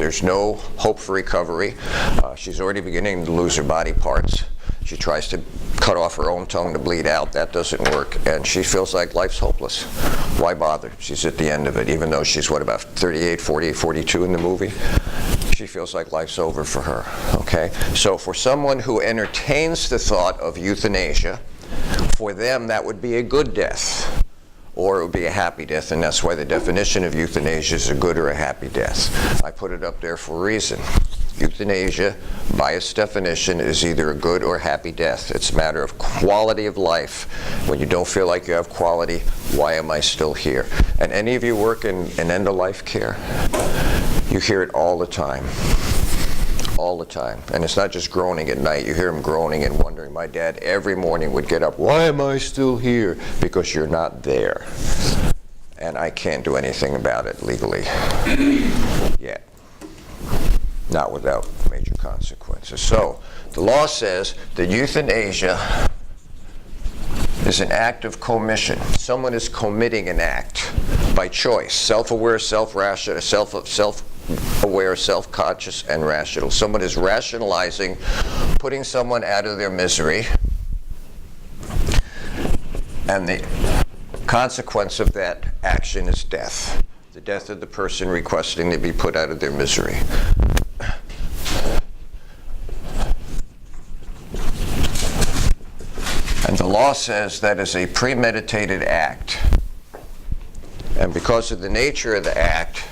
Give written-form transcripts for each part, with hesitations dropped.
There's no hope for recovery. She's already beginning to lose her body parts. She tries to cut off her own tongue to bleed out. That doesn't work. And she feels like life's hopeless. Why bother? She's at the end of it, even though she's, what, about 38, 40, 42 in the movie? She feels like life's over for her, okay? So for someone who entertains the thought of euthanasia, for them that would be a good death, or it would be a happy death, and that's why the definition of euthanasia is a good or a happy death. I put it up there for a reason. Euthanasia, by its definition, is either a good or happy death. It's a matter of quality of life. When you don't feel like you have quality, why am I still here? And any of you work in end-of-life care, you hear it all the time. All the time. And it's not just groaning at night. You hear them groaning and wondering. My dad every morning would get up, why am I still here? Because you're not there. And I can't do anything about it legally yet. Not without major consequences. So the law says that euthanasia is an act of commission. Someone is committing an act by choice, self-aware, self-rational, self-aware, self-conscious, and rational. Someone is rationalizing putting someone out of their misery, and the consequence of that action is death. The death of the person requesting to be put out of their misery. And the law says that is a premeditated act. And because of the nature of the act,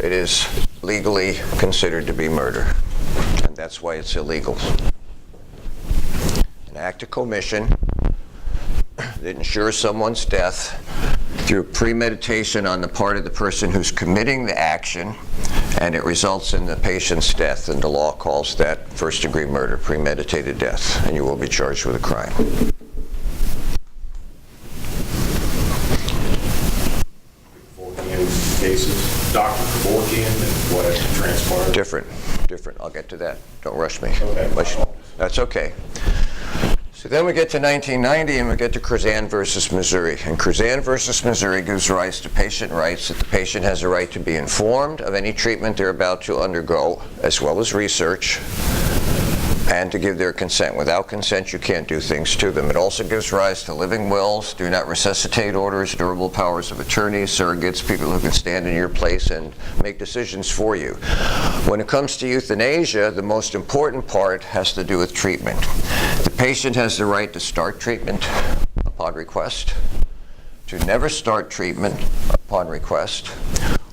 it is legally considered to be murder. And that's why it's illegal. An act of commission that ensures someone's death through premeditation on the part of the person who's committing the action, and it results in the patient's death, and the law calls that first-degree murder, premeditated death, and you will be charged with a crime. Kevorkian cases, Dr. Kevorkian, and what has transpired? Different. I'll get to that. Don't rush me. Okay. That's okay. So then we get to 1990 and we get to Cruzan versus Missouri. And Cruzan versus Missouri gives rise to patient rights, that the patient has a right to be informed of any treatment they're about to undergo, as well as research, and to give their consent. Without consent, you can't do things to them. It also gives rise to living wills, do not resuscitate orders, durable powers of attorney, surrogates, people who can stand in your place and make decisions for you. When it comes to euthanasia, the most important part has to do with treatment. The patient has the right to start treatment upon request, to never start treatment upon request,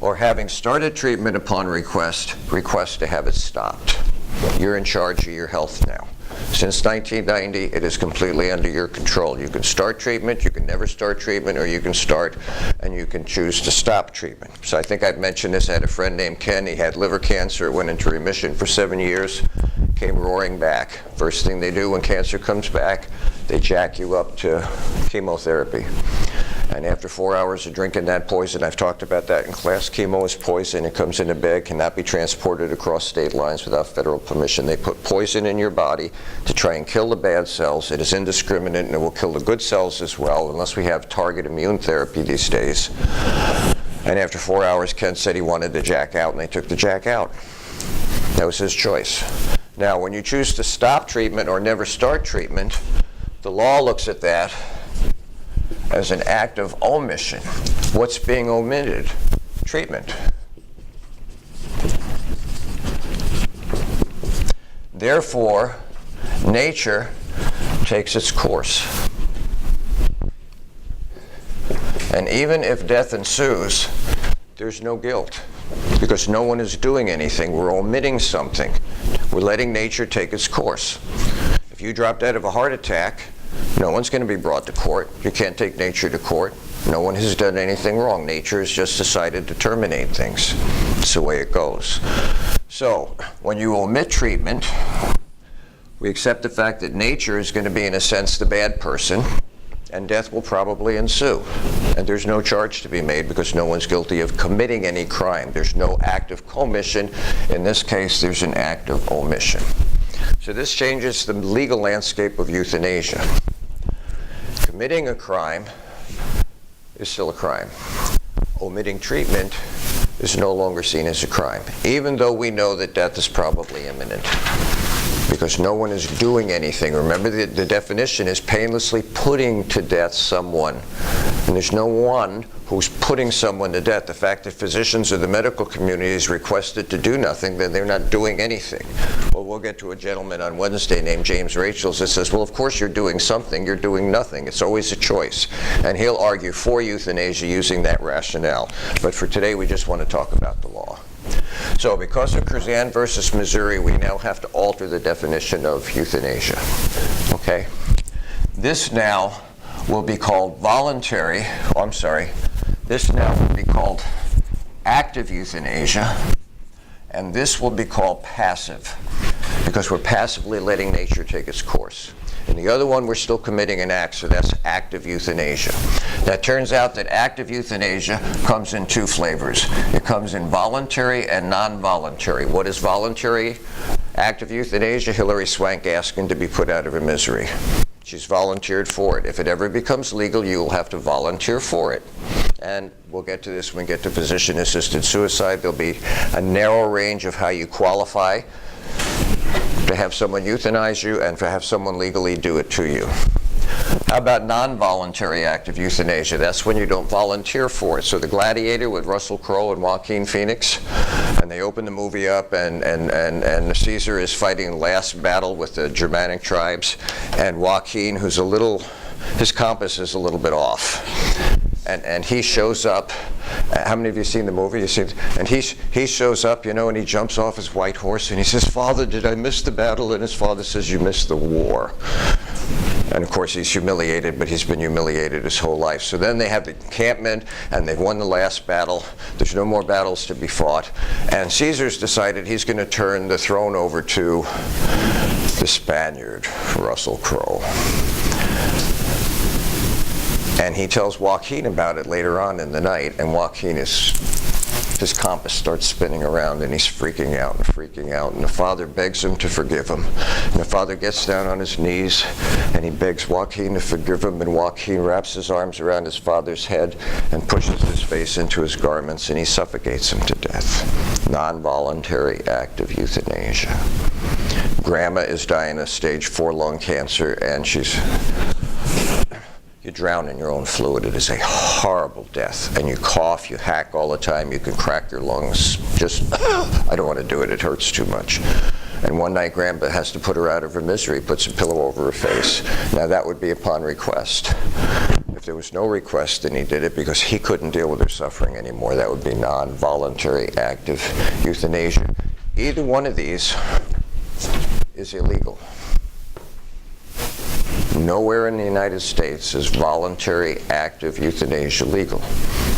or having started treatment upon request to have it stopped. You're in charge of your health now. Since 1990, it is completely under your control. You can start treatment, you can never start treatment, or you can start and you can choose to stop treatment. So I think I've mentioned this. I had a friend named Ken. He had liver cancer, went into remission for 7 years, came roaring back. First thing they do when cancer comes back, they jack you up to chemotherapy. And after 4 hours of drinking that poison, I've talked about that in class, chemo is poison. It comes in a bag, cannot be transported across state lines without federal permission. They put poison in your body to try and kill the bad cells. It is indiscriminate, and it will kill the good cells as well, unless we have target immune therapy these days. And after 4 hours, Ken said he wanted the jack out, and they took the jack out. That was his choice. Now, when you choose to stop treatment or never start treatment, the law looks at that as an act of omission. What's being omitted? Treatment. Therefore, nature takes its course. And even if death ensues, there's no guilt, because no one is doing anything. We're omitting something. We're letting nature take its course. If you drop dead of a heart attack, no one's going to be brought to court. You can't take nature to court. No one has done anything wrong. Nature has just decided to terminate things. It's the way it goes. So, when you omit treatment, we accept the fact that nature is going to be, in a sense, the bad person, and death will probably ensue. And there's no charge to be made because no one's guilty of committing any crime. There's no act of commission. In this case, there's an act of omission. So this changes the legal landscape of euthanasia. Committing a crime is still a crime. Omitting treatment is no longer seen as a crime, even though we know that death is probably imminent, because no one is doing anything. Remember, the definition is painlessly putting to death someone. And there's no one who's putting someone to death. The fact that physicians or the medical community is requested to do nothing, then they're not doing anything. Well, we'll get to a gentleman on Wednesday named James Rachels that says, well, of course you're doing something, you're doing nothing. It's always a choice. And he'll argue for euthanasia using that rationale. But for today, we just want to talk about the law. So because of Curzan versus Missouri, we now have to alter the definition of euthanasia. Okay? This now will be called voluntary, this now will be called active euthanasia, and this will be called passive, because we're passively letting nature take its course. And the other one, we're still committing an act, so that's active euthanasia. That turns out that active euthanasia comes in two flavors. It comes in voluntary and non-voluntary. What is voluntary active euthanasia? Hilary Swank asking to be put out of her misery. She's volunteered for it. If it ever becomes legal, you will have to volunteer for it. And we'll get to this when we get to physician-assisted suicide. There'll be a narrow range of how you qualify to have someone euthanize you and to have someone legally do it to you. How about non-voluntary active euthanasia? That's when you don't volunteer for it. So The Gladiator with Russell Crowe and Joaquin Phoenix, and they open the movie up, and Caesar is fighting the last battle with the Germanic tribes, and Joaquin, who's his compass is a little bit off. And he shows up. How many of you seen the movie? And he shows up, and he jumps off his white horse, and he says, "Father, did I miss the battle?" And his father says, "You missed the war." And of course he's humiliated, but he's been humiliated his whole life. So then they have the encampment, and they've won the last battle. There's no more battles to be fought. And Caesar's decided he's going to turn the throne over to the Spaniard, Russell Crowe. And he tells Joaquin about it later on in the night, and his compass starts spinning around, and he's freaking out, and the father begs him to forgive him. And the father gets down on his knees, and he begs Joaquin to forgive him, and Joaquin wraps his arms around his father's head and pushes his face into his garments, and he suffocates him to death. Non-voluntary active euthanasia. Grandma is dying of stage 4 lung cancer, and you drown in your own fluid. It is a horrible death. And you cough, you hack all the time, you can crack your lungs. I don't want to do it, it hurts too much. And one night Grandpa has to put her out of her misery, puts a pillow over her face. Now that would be upon request. If there was no request, then he did it because he couldn't deal with her suffering anymore. That would be non-voluntary active euthanasia. Either one of these is illegal. Nowhere in the United States is voluntary active euthanasia legal.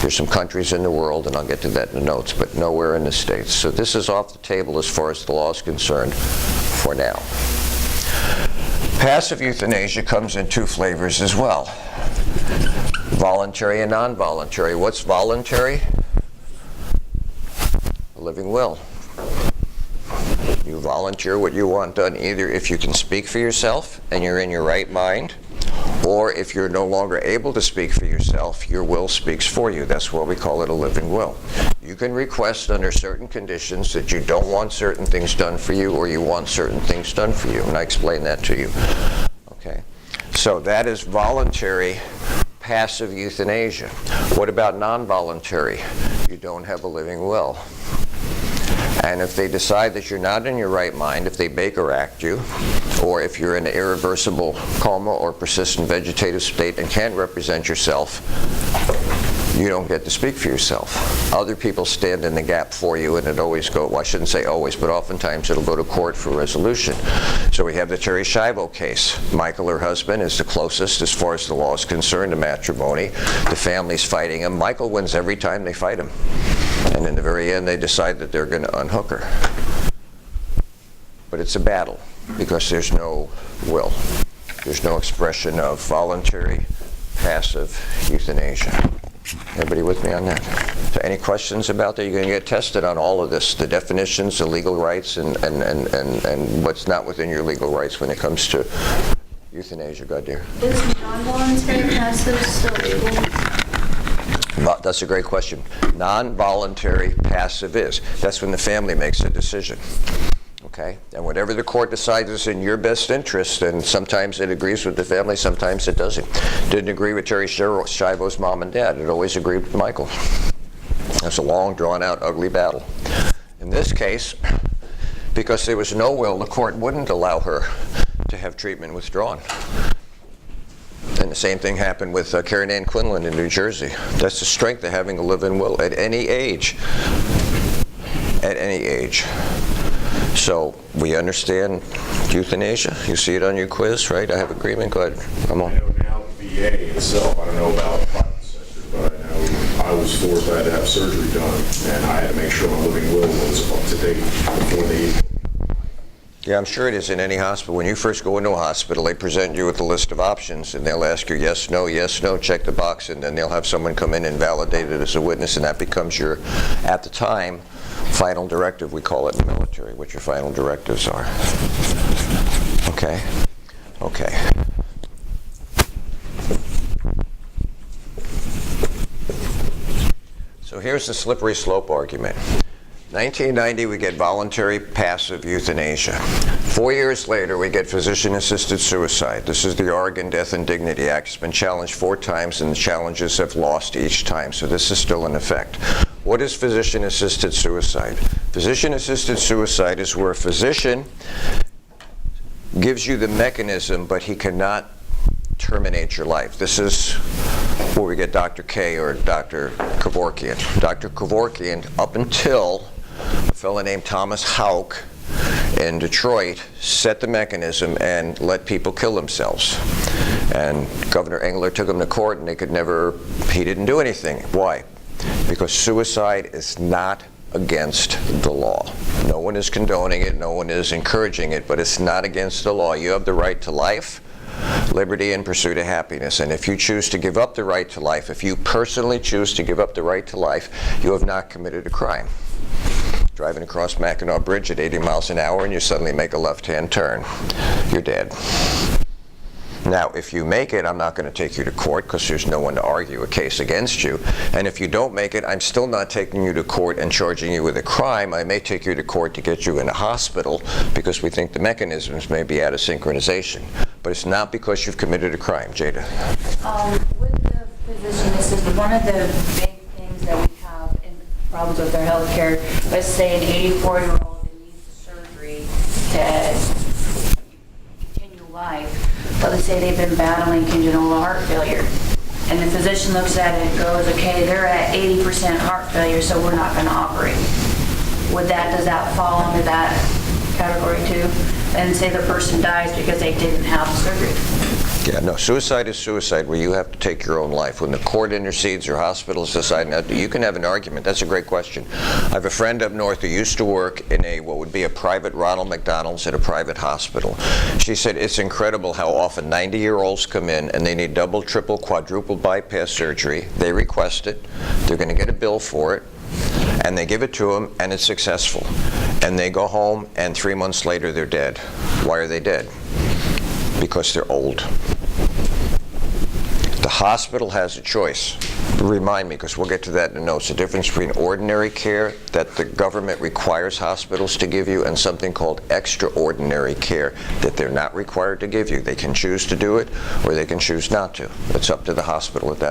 There's some countries in the world, and I'll get to that in the notes, but nowhere in the States. So this is off the table as far as the law is concerned for now. Passive euthanasia comes in two flavors as well. Voluntary and non-voluntary. What's voluntary? A living will. You volunteer what you want done, either if you can speak for yourself and you're in your right mind, or if you're no longer able to speak for yourself, your will speaks for you. That's why we call it a living will. You can request under certain conditions that you don't want certain things done for you, or you want certain things done for you, and I explain that to you. Okay, so that is voluntary passive euthanasia. What about non-voluntary? You don't have a living will. And if they decide that you're not in your right mind, if they Baker Act you, or if you're in an irreversible coma or persistent vegetative state and can't represent yourself, you don't get to speak for yourself. Other people stand in the gap for you, and it always well, I shouldn't say always, but oftentimes it'll go to court for resolution. So we have the Terry Schiavo case. Michael, her husband, is the closest as far as the law is concerned to matrimony. The family's fighting him. Michael wins every time they fight him. And in the very end, they decide that they're going to unhook her. But it's a battle, because there's no will. There's no expression of voluntary, passive euthanasia. Everybody with me on that? So any questions about that? You're going to get tested on all of this, the definitions, the legal rights, and what's not within your legal rights when it comes to euthanasia. Go ahead, dear. Is non-voluntary passive still legal? That's a great question. Non-voluntary passive is. That's when the family makes a decision. Okay? And whatever the court decides is in your best interest, and sometimes it agrees with the family, sometimes it doesn't. Didn't agree with Terry Schiavo's mom and dad. It always agreed with Michael. That's a long, drawn-out, ugly battle. In this case, because there was no will, the court wouldn't allow her to have treatment withdrawn. And the same thing happened with Karen Ann Quinlan in New Jersey. That's the strength of having a live-in will at any age. At any age. So we understand euthanasia. You see it on your quiz, right? I have agreement. Go ahead. Come on. I know now the VA itself, I don't know about the private sector, but I know I was forced, I had to have surgery done, and I had to make sure my living will was up to date before they... Yeah, I'm sure it is in any hospital. When you first go into a hospital, they present you with a list of options, and they'll ask you yes, no, check the box, and then they'll have someone come in and validate it as a witness, and that becomes your, at the time, final directive. We call it in the military, what your final directives are. Okay? Okay. So here's the slippery slope argument. 1990, we get voluntary passive euthanasia. 4 years later, we get physician-assisted suicide. This is the Oregon Death and Dignity Act. It's been challenged 4 times, and the challenges have lost each time, so this is still in effect. What is physician-assisted suicide? Physician-assisted suicide is where a physician gives you the mechanism, but he cannot terminate your life. This is where we get Dr. K or Dr. Kevorkian. Dr. Kevorkian, up until a fellow named Thomas Houck in Detroit set the mechanism and let people kill themselves. And Governor Engler took him to court, and he didn't do anything. Why? Because suicide is not against the law. No one is condoning it, no one is encouraging it, but it's not against the law. You have the right to life, liberty, and pursuit of happiness. And if you choose to give up the right to life, if you personally choose to give up the right to life, you have not committed a crime. Driving across Mackinac Bridge at 80 miles an hour and you suddenly make a left-hand turn, you're dead. Now, if you make it, I'm not going to take you to court because there's no one to argue a case against you. And if you don't make it, I'm still not taking you to court and charging you with a crime. I may take you to court to get you in a hospital because we think the mechanisms may be out of synchronization. But it's not because you've committed a crime. Jada. With the physician assistant, one of the big things that we have in problems with our health care, let's say an 84-year-old who needs surgery to continue life, but let's say they've been battling congenital heart failure, and the physician looks at it and goes, okay, they're at 80% heart failure, so we're not going to operate. Does that fall under that category too? And say the person dies because they didn't have surgery. Yeah, no, suicide is suicide where you have to take your own life. When the court intercedes or hospitals decide, now, you can have an argument. That's a great question. I have a friend up north who used to work in what would be a private Ronald McDonald's at a private hospital. She said it's incredible how often 90-year-olds come in and they need double, triple, quadruple bypass surgery. They request it. They're going to get a bill for it. And they give it to them, and it's successful. And they go home, and 3 months later, they're dead. Why are they dead? Because they're old. The hospital has a choice. Remind me, because we'll get to that in the notes, the difference between ordinary care that the government requires hospitals to give you and something called extraordinary care that they're not required to give you. They can choose to do it, or they can choose not to. It's up to the hospital at that